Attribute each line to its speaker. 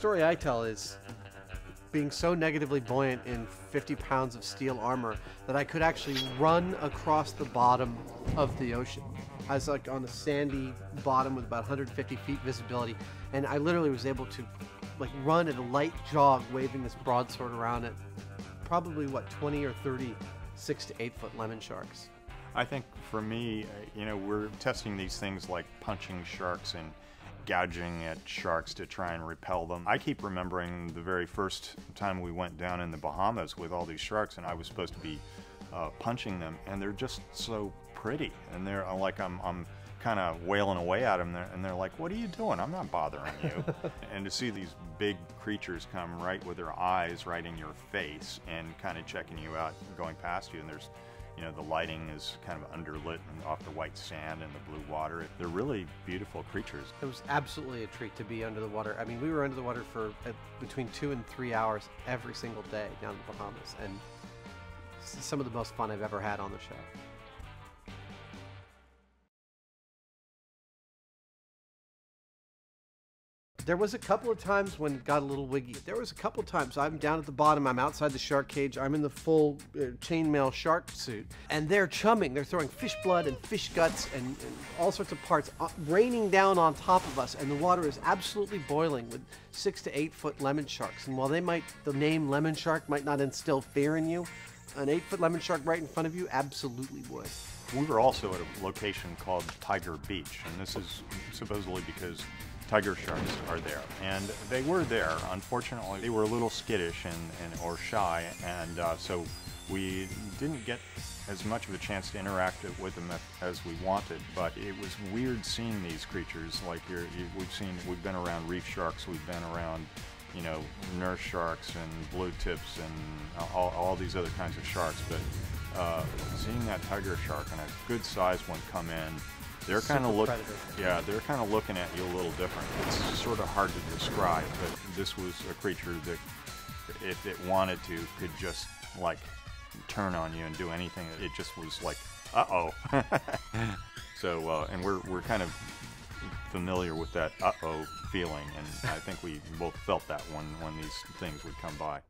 Speaker 1: Story I tell is being so negatively buoyant in 50 pounds of steel armor that I could actually run across the bottom of the ocean. I was like on a sandy bottom with about 150 feet visibility, and I literally was able to like run at a light jog waving this broadsword around it. Probably what, 20 or 30 6 to 8 foot lemon sharks.
Speaker 2: I think for me, we're testing these things like punching sharks and gouging at sharks to try and repel them. I keep remembering the very first time we went down in the Bahamas with all these sharks, and I was supposed to be punching them, and they're just so pretty, and they're like I'm kind of wailing away at them, and they're like, "What are you doing? I'm not bothering you." And to see these big creatures come right with their eyes right in your face and kind of checking you out, going past you, and there's, the lighting is kind of underlit and off the white sand and the blue water. They're really beautiful creatures.
Speaker 1: It was absolutely a treat to be under the water. I mean, we were under the water for between 2 and 3 hours every single day down in the Bahamas, and some of the most fun I've ever had on the show. There was a couple of times when it got a little wiggy. There was a couple of times I'm down at the bottom, I'm outside the shark cage, I'm in the full chainmail shark suit, and they're chumming. They're throwing fish blood and fish guts and all sorts of parts raining down on top of us, and the water is absolutely boiling with 6 to 8 foot lemon sharks. And while the name lemon shark might not instill fear in you, an 8 foot lemon shark right in front of you absolutely would.
Speaker 2: We were also at a location called Tiger Beach, and this is supposedly because tiger sharks are there, and they were there. Unfortunately, they were a little skittish or shy, and so we didn't get as much of a chance to interact with them as we wanted. But it was weird seeing these creatures. Like we've been around reef sharks, we've been around, nurse sharks and blue tips and all these other kinds of sharks. But seeing that tiger shark and a good sized one come in. They're kind of they're kind of looking at you a little different. It's sort of hard to describe, but this was a creature that, if it wanted to, could just like turn on you and do anything. It just was like, uh-oh. So, and we're kind of familiar with that uh-oh feeling, and I think we both felt that when these things would come by.